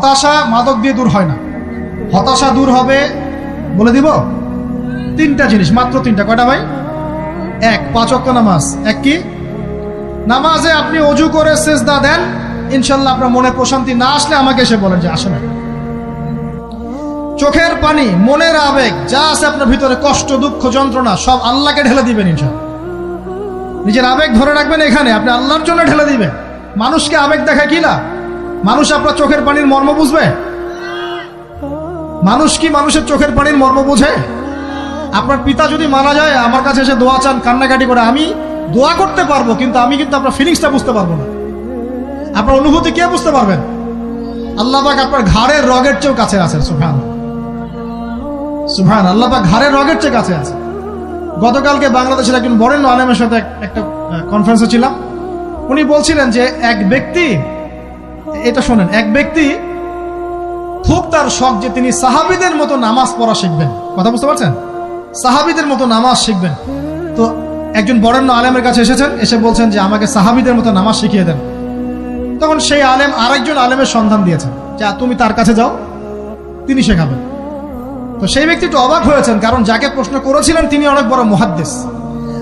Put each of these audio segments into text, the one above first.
হতাশা মাদক দিয়ে দূর হয় না। হতাশা দূর হবে, বলে দিব, 3টা জিনিস, মাত্র 3টা। কয়টা ভাই? 1, 5 ওয়াক্ত নামাজ। 1 কি? নামাজে আপনি অজু করে সেজদা দেন, ইনশাল্লাহ আপনার মনে প্রশান্তি না আসলে আমাকে এসে বলেন যে আসে না। চোখের পানি, মনের আবেগ যা আছে আপনার ভিতরে, কষ্ট, দুঃখ, যন্ত্রণা, সব আল্লাহকে ঢেলে দিবেন ইনশাল্লাহ। নিজের আবেগ ধরে রাখবেন এখানে, আপনি আল্লাহর জন্য ঢেলে দিবেন। মানুষকে আবেগ দেখা কি না? মানুষ আপনার চোখের পানির মর্ম বুঝবে? মানুষ কি মানুষের চোখের পানির মর্ম বুঝে? আপনার পিতা যদি মারা যায়, আমার কাছে এসে দোয়া চান, কান্নাকাটি করে, আমি দোয়া করতে পারবো, কিন্তু আমি কিন্তু আপনার ফিলিংসটা বুঝতে পারবো না। আপনার অনুভূতি কে বুঝতে পারবেন? আল্লাহ পাক আপনার ঘাড়ের রগের চেয়েও কাছে আছেন। সুবহানাল্লাহ, সুবহানাল্লাহ। আল্লাহ পাক ঘাড়ের রগের চেয়ে কাছে আছে। গতকালকে বাংলাদেশের একজন বরেণ্য আলেমের সাথে একটা কনফারেন্সে ছিলাম। উনি বলছিলেন যে এক ব্যক্তি, এটা শোনেন, এক ব্যক্তি খুব তার শখ যে তিনি সাহাবীদের মতো নামাজ পড়া শিখবেন। কথা বুঝতে পারছেন? সাহাবীদের মতো নামাজ শিখবেন। তো একজন বরেণ্য আলেমের কাছে এসেছেন, এসে বলছেন যে আমাকে সাহাবীদের মতো নামাজ শিখিয়ে দেন। তখন সেই আলেম আরেকজন আলেমের সন্ধান দিয়েছেন, যা তুমি তার কাছে যাও, তিনি শেখাবেন। তো সেই ব্যক্তি একটু অবাক হয়েছেন, কারণ যাকে প্রশ্ন করেছিলেন তিনি অনেক বড় মুহাদ্দিস,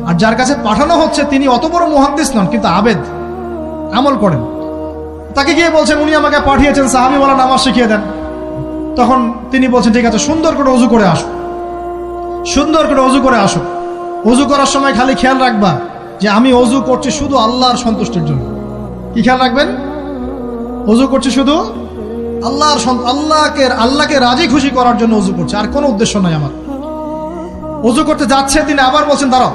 আর যার কাছে পাঠানো হচ্ছে তিনি অত বড় মুহাদ্দিস নন, কিন্তু আবেদ, আমল করেন। তাকে গিয়ে বলছেন উনি আমাকে পাঠিয়েছেন সাহাবী বলা নামাজ শিখিয়ে দেন। তখন তিনি বলছেন ঠিক আছে, সুন্দর করে ওযু করে আসো, সুন্দর করে ওযু করে আসো। ওযু করার সময় খালি খেয়াল রাখবা যে আমি ওযু করছি শুধু আল্লাহর সন্তুষ্টির জন্য। কি খেয়াল রাখবেন? ওযু করছি শুধু আল্লাহকে রাজি খুশি করার জন্য ওযু করছে, আর কোনো উদ্দেশ্য নাই আমার। ওযু করতে যাচ্ছে, তিনি আবার বলছেন দাঁড়াও,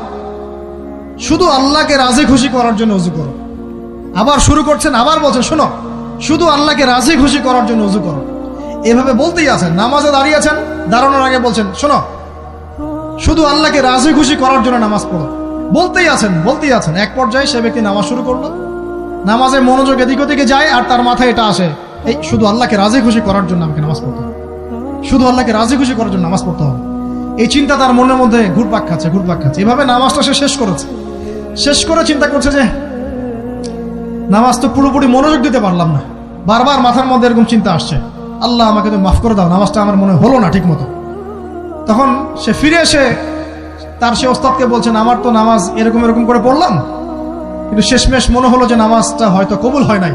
শুধু আল্লাহকে রাজি খুশি করার জন্য ওযু করো। আবার শুরু করছেন, আবার বলছেন শোনো, শুধু আল্লাহকে রাজি খুশি করার জন্য ওযু করো। এভাবে বলতেই আছেন। নামাজে দাঁড়িয়েছেন, দাঁড়ানোর আগে বলছেন শোনো, শুধু আল্লাহকে রাজি খুশি করার জন্য নামাজ পড়ো। বলতেই আছেন, বলতেই আছেন। এক পর্যায়ে সে ব্যক্তি নামাজ শুরু করলো, নামাজে মনোযোগ এদিক ওদিকে যায়, আর তার মাথায় এটা আসে, এই শুধু আল্লাহকে রাজি খুশি করার জন্য আমাকে নামাজ পড়তে হবে, শুধু আল্লাহকে রাজি খুশি করার জন্য নামাজ পড়তে হবে। এই চিন্তা তার মনের মধ্যে ঘুরপাক খাচ্ছে, ঘুরপাক খাচ্ছে। এভাবে নামাজটা সে শেষ করেছে। শেষ করে চিন্তা করছে যে নামাজ তো পুরোপুরি মনোযোগ দিতে পারলাম না। বারবার মাথার মধ্যে এরকম চিন্তা আসছে, আল্লাহ আমাকে তুমি মাফ করে দাও, নামাজটা আমার মনে হলো না ঠিক মতো। তখন সে ফিরে এসে তার সে ওস্তাদকে বলছেন আমার তো নামাজ এরকম এরকম করে পড়লাম, কিন্তু শেষমেশ মনে হলো যে নামাজটা হয়তো কবুল হয় নাই,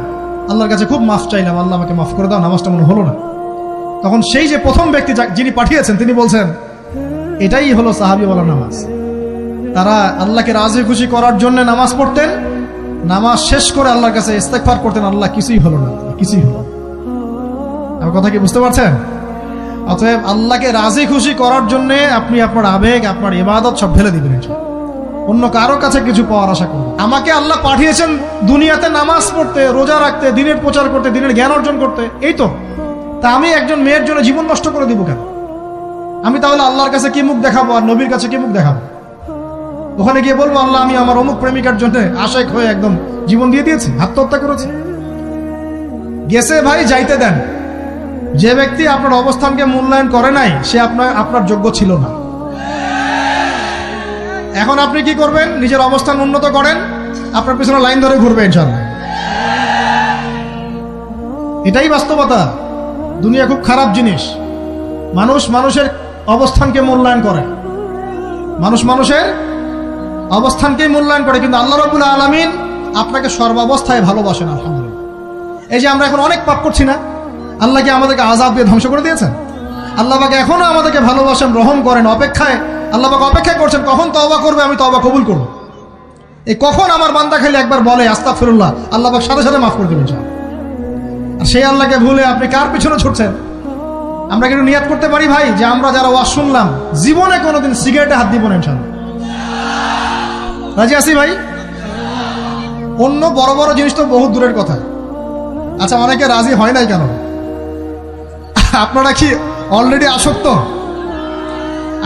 আল্লাহর কাছে খুব মাফ চাইলাম, আল্লাহ আমাকে মাফ করে দাও, নামাজটা মনে হলো না। তখন সেই যে প্রথম ব্যক্তি যিনি পাঠিয়েছেন তিনি বলছেন এটাই হলো সাহাবী বলা নামাজ। তারা আল্লাহকে রাজি খুশি করার জন্য নামাজ পড়তেন, নামাজ শেষ করে আল্লাহর কাছে ইস্তেগফার করতেন, আল্লাহ কিছুই হলো না, কিছুই হলো। আমার কথা কি বুঝতে পারছেন? অতএব আল্লাহকে রাজি খুশি করার জন্য আপনি আপনার আবেগ, আপনার ইবাদত সব ফেলে দিবেন, অন্য কারো কাছে কিছু পাওয়ার আশা করবেন। আমাকে আল্লাহ পাঠিয়েছেন দুনিয়াতে নামাজ পড়তে, রোজা রাখতে, দিনের প্রচার করতে, দিনের জ্ঞান অর্জন করতে, এই তো। তা আমি একজন মেয়ের জন্য জীবন নষ্ট করে দিব কেন? আমি তাহলে আল্লাহর কাছে কি মুখ দেখাবো, আর নবীর কাছে কি মুখ দেখাবো? ওখানে গিয়ে বলবো আল্লাহ আমি আমার অমুক প্রেমিকার জন্য আশেক হয়ে একদম জীবন দিয়ে দিয়েছি, আত্মহত্যা করেছি। গেছে ভাই, যাইতে দেন। যে ব্যক্তি আপনার অবস্থানকে মূল্যায়ন করে নাই সে আপনার যোগ্য ছিল না। এখন আপনি কি করবেন? নিজের অবস্থান উন্নত করেন, আপনার পিছনে লাইন ধরে ঘুরবে ইনশাআল্লাহ। এটাই বাস্তবতা। দুনিয়া খুব খারাপ জিনিস। মানুষ মানুষের অবস্থানকে মূল্যায়ন করে, মানুষ মানুষের অবস্থানকেই মূল্যায়ন করে, কিন্তু আল্লাহ রাব্বুল আলামিন আপনাকে সর্বাবস্থায় ভালোবাসেন। আলহামদুলিল্লাহ। এই যে আমরা এখন অনেক পাপ করছি না, আল্লাহ কি আমাদেরকে আযাব দিয়ে ধ্বংস করে দিয়েছেন? আল্লাহ পাক এখনো আমাদেরকে ভালোবাসেন, রহম করেন, অপেক্ষায় আল্লাহ পাক অপেক্ষা করছেন কখন তওবা করবে, আমি তওবা কবুল করব। এই কখন আমার বান্দা খালি একবার বলে আস্তাগফিরুল্লাহ, আল্লাহ পাক সাথে সাথে মাফ করে দেবেন। আর সেই আল্লাহকে ভুলে আপনি কার পিছনে ছুটছেন? আমরা কিন্তু নিয়াত করতে পারি ভাই যে আমরা যারা ওয়াজ শুনলাম জীবনে কোনোদিন সিগারেটে হাত দিব না ইনশাআল্লাহ। রাজি আছি ভাই? অন্য বড় বড় জিনিস তো বহুত দূরের কথা। আচ্ছা, অনেকে রাজি হয় নাই কেন? আপনারা কি অলরেডি আসক্ত?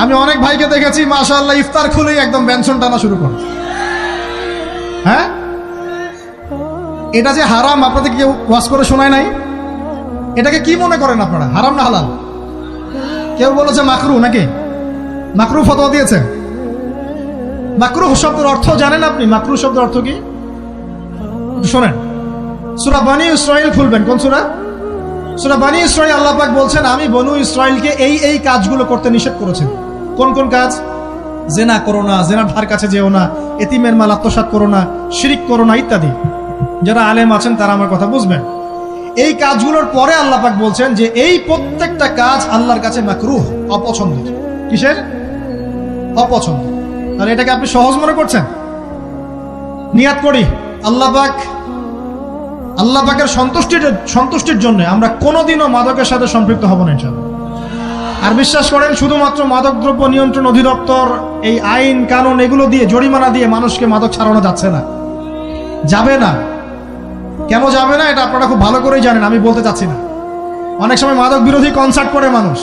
আমি অনেক ভাইকে দেখেছি মাশাআল্লাহ ইফতার খুলেই একদম বেনসন টানা শুরু করে। হ্যাঁ, এটা যে হারাম আপনাদের কেউ ওয়াজ করে শোনায় নাই? এটাকে কি মনে করেন আপনারা, হারাম না হালাল? কেউ বলেছে মাকরু, নাকি মাকরু ফতোয়া দিয়েছে? মাকরু শব্দের অর্থ জানেন আপনি? মাকরু শব্দের অর্থ কি শোনেন। সূরা বনী ইসরাঈল খুলবেন। কোন সূরা? সূরা বনী ইসরাঈল আল্লাহ পাক বলছেন, আমি বনু ইসরাইলকে এই কাজগুলো করতে নিষেধ করেছেন। কোন কোন কাজ? জেনা করো না, জেনার ধার কাছে যেও না, এতিমের মাল আত্মসাৎ করো না, শিরিক করো না ইত্যাদি। যারা আলেম আছেন তারা আমার কথা বুঝবেন। এই কাজগুলোর পরে আল্লাহ পাক বলছেন যে এই প্রত্যেকটা কাজ আল্লাহর কাছে মাকরুহ, অপছন্দের। কিসের? অপছন্দ। আর এটাকে আপনি সহজ মনে করছেন? নিয়াত করি আল্লাহ পাকের সন্তুষ্টির জন্য আমরা কোনোদিনও মাদকের সাথে সম্পৃক্ত হব না ইনশাআল্লাহ। আর বিশ্বাস করেন, শুধুমাত্র মাদকদ্রব্য নিয়ন্ত্রণ অধিদপ্তর এই আইন কানুন এগুলো দিয়ে, জরিমানা দিয়ে মানুষকে মাদক ছাড়ানো যাচ্ছে না, যাবে না। কেন যাবে না এটা আপনারা খুব ভালো করেই জানেন, আমি বলতে চাচ্ছি না। অনেক সময় মাদক বিরোধী কনসার্ট করে মানুষ,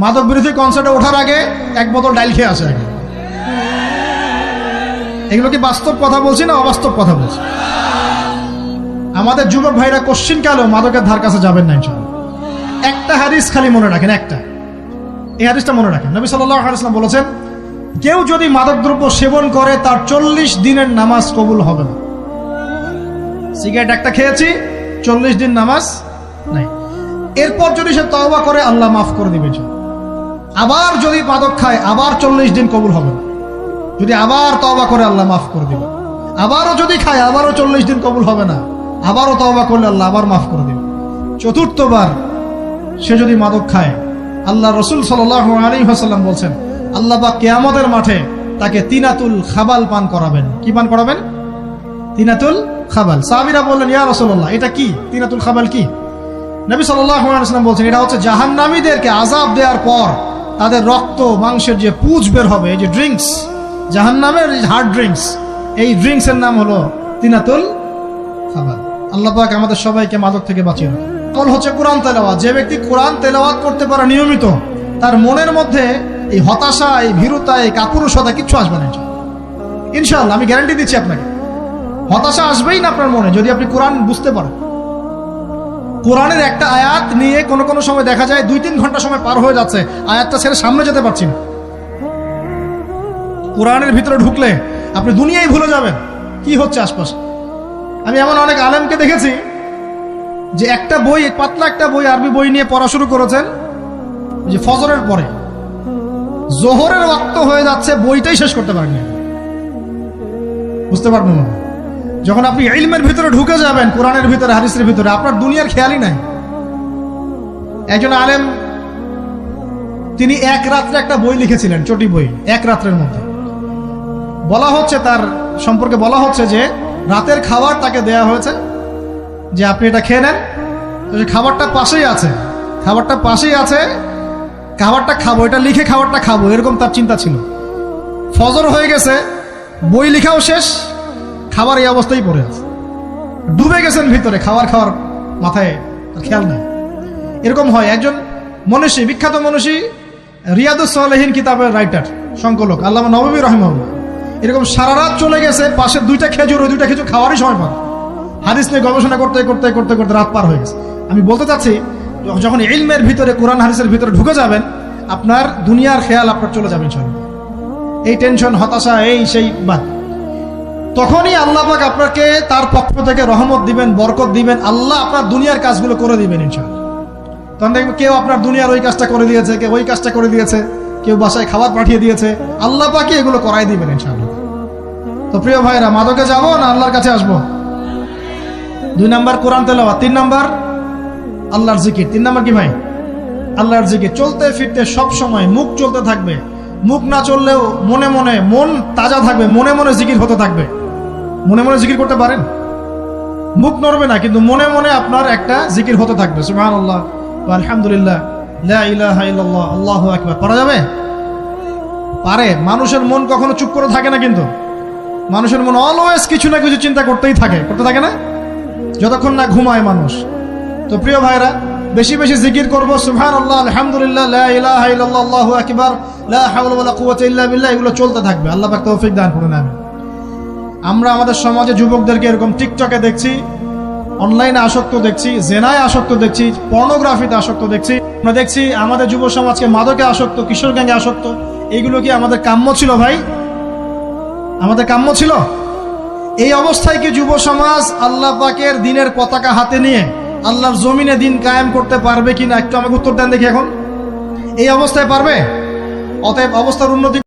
মাদক বিরোধী কনসার্টে ওঠার আগে এক বোতল ডাইল খেয়ে আসে আগে। এগুলো কি বাস্তব কথা বলছি না অবাস্তব কথা বলছি? আমাদের যুবক ভাইরা কোশ্চিন কালেও মাদকের ধার কাছে যাবেন না ইনশাআল্লাহ। একটা হাদিস খালি মনে রাখেন, এই হাদিসটা মনে রাখেন। নবী সাল্লাল্লাহু আলাইহি ওয়াসাল্লাম বলেছেন, কেউ যদি মাদকদ্রব্য সেবন করে তার 40 দিনের নামাজ কবুল হবে না। সিগারেট একটা খেয়েছি, 40 দিন নামাজ নাই। এরপর যদি সে তওবা করে আল্লাহ মাফ করে দিবে। আবার যদি মাদক খায় আবার 40 দিন কবুল হবে না। যদি আবার তওবা করে আল্লাহ মাফ করে দিবে। আবারও যদি খায় আবারও 40 দিন কবুল হবে না। আবারও তওবা করলে আল্লাহ আবার মাফ করে দিবে। চতুর্থবার সে যদি মাদক খায়, আল্লাহ রাসূল সাল্লাল্লাহু আলাইহি ওয়াসাল্লাম বলছেন, আল্লাহ পাক কিয়ামতের মাঠে তাকে তিনাতুল খাবাল পান করাবেন। কি পান করাবেন? তিনাতুল খাবাল। সাহাবীরা বললেন, ইয়া রাসূলুল্লাহ, এটা কি? তিনাতুল খাবাল কি? নবী সাল্লাল্লাহু আলাইহি ওয়াসাল্লাম বলছেন, এটা হচ্ছে জাহান্নামীদেরকে আযাব দেওয়ার পর তাদের রক্ত মাংসের যে পুঁজ বের হবে, এই যে ড্রিঙ্কস, জাহান্নামের হার্ড ড্রিঙ্কস, এই ড্রিঙ্কসের নাম হলো তিনাতুল খাবাল। আল্লাহ পাক আমাদের সবাইকে মাদক থেকে বাঁচিয়ে রাখুন। ফল হচ্ছে কোরআন তেলাওয়াত। যে ব্যক্তি কোরআন তেলাওয়াত করতে পারে নিয়মিত, তার মনের মধ্যে এই হতাশা, এই ভীরুতা, এই কাপুরুষতা কিচ্ছু আসবে না ইনশাআল্লাহ। আমি গ্যারান্টি দিচ্ছি আপনাকে, হতাশা আসবেই না আপনার মনে যদি আপনি কোরআন বুঝতে পারেন। কোরআনের একটা আয়াত নিয়ে কোনো সময় দেখা যায় 2-3 ঘন্টা সময় পার হয়ে যাচ্ছে, আয়াতটা ছেড়ে সামনে যেতে পারছি না। কোরআনের ভিতরে ঢুকলে আপনি দুনিয়ায় ভুলে যাবেন কি হচ্ছে আশপাশে। আমি এমন অনেক আলেমকে দেখেছি যে একটা বই, পাতলা একটা বই, আরবি বই নিয়ে পড়া শুরু করেছেন, যে ফজরের পরে জোহরের ওয়াক্ত হয়ে যাচ্ছে, বইটাই শেষ করতে পারেননি। বুঝতে পারবেন না? যখন আপনি ইলমের ভিতরে ঢুকে যাবেন, কোরআনের ভিতরে, হাদিসের ভিতরে, আপনার দুনিয়ার খেয়ালই নাই। একজন আলেম, তিনি এক রাত্রে একটা বই লিখেছিলেন, চটি বই, এক রাত্রের মধ্যে। বলা হচ্ছে, তার সম্পর্কে বলা হচ্ছে যে রাতের খাবার তাকে দেয়া হয়েছে, যে আপনি এটা খেয়ে নেন। খাবারটা পাশেই আছে, খাবারটা খাবো, এটা লিখে খাবারটা খাবো, এরকম তার চিন্তা ছিল। ফজর হয়ে গেছে, বই লিখাও শেষ, খাবার এই অবস্থায় পড়ে আছে, ডুবে গেছেন ভিতরে, খাওয়ার মাথায় খেয়াল নাই। এরকম হয়। একজন মনীষী, বিখ্যাত মনীষী, রিয়াদুস সালেহিন কিতাবের রাইটার, সংকলক আল্লামা নববী রাহিমাহুল্লাহ, এরকম সারা রাত চলে গেছে, পাশে 2টা খেজুর, ওই 2টা খেজুর খাওয়ারই সময় পান। হাদিস নিয়ে গবেষণা করতে রাত পার হয়ে গেছে। আমি বলতে চাচ্ছি, যখন ইলমের ভিতরে, কোরআন হাদিসের ভিতরে ঢুকে যাবেন, আপনার দুনিয়ার খেয়াল আপনার চলে যাবে ইনশাআল্লাহ। এই টেনশন, হতাশা, এই সেই বাদ। তখনই আল্লাহ পাক আপনাকে তার পক্ষ থেকে রহমত দিবেন, বরকত দিবেন, আল্লাহ আপনার দুনিয়ার কাজগুলো করে দিবেন ইনশাআল্লাহ। তখন দেখবেন কেউ আপনার দুনিয়ার ওই কাজটা করে দিয়েছে, কেউ ওই কাজটা করে দিয়েছে, কেউ বাসায় খাবার পাঠিয়ে দিয়েছে, আল্লাহ পাকই এগুলো করাই দিবেন ইনশাআল্লাহ। তো প্রিয় ভাইরা, মাদকে যাবো না আল্লাহর কাছে আসবো? 2 নাম্বার কোরআন তেলাওয়াত, 3 নাম্বার আল্লাহর জিকির। 3 নাম্বার কি ভাই? আল্লাহর জিকির। চলতে ফিরতে সব সময় মুখ চলতে থাকবে, মুখ না চললেও মনে মনে মন তাজা থাকবে, মনে মনে জিকির হতে থাকবে। মনে মনে জিকির করতে পারেন? মুখ নড়বে না, কিন্তু মনে মনে আপনার একটা জিকির হতে থাকবে, সুবহানাল্লাহ, আলহামদুলিল্লাহ, লা ইলাহা ইল্লাল্লাহ, আল্লাহু আকবার। করা যাবে? পারে। মানুষের মন কখনো চুপ করে থাকে না, কিন্তু মানুষের মন অলওয়েজ কিছু না কিছু চিন্তা করতে থাকে না, যতক্ষণ না ঘুমায় মানুষ। তো প্রিয় ভাইরা, বেশি বেশি জিকির করবো, সুবহানাল্লাহ, আলহামদুলিল্লাহ, লা ইলাহা ইল্লাল্লাহ, আল্লাহু আকবার, লা হাওলা ওয়ালা কুওয়াতা ইল্লা বিল্লাহ, এগুলো চলতে থাকবে। আল্লাহ পাক তৌফিক দান করুন। আমরা আমাদের সমাজে যুবকদেরকে এরকম টিকটকে দেখছি, অনলাইনে আসক্ত দেখছি, জেনায় আসক্ত দেখছি, পর্নোগ্রাফিতে আসক্ত দেখছি। আমরা দেখছি আমাদের যুব সমাজকে মাদকে আসক্ত, কিশোর গ্যাংয়ে আসক্ত। এইগুলো কি আমাদের কাম্য ছিল ভাই? আমাদের কাম্য ছিল? এই অবস্থায় কি যুব সমাজ আল্লাহ পাকের দ্বীনের পতাকা হাতে নিয়ে আল্লাহর জমিনে দিন কায়েম করতে পারবে কিনা একটু আমাকে উত্তর দেন দেখি। এখন এই অবস্থায় পারবে? অতএব অবস্থার উন্নতি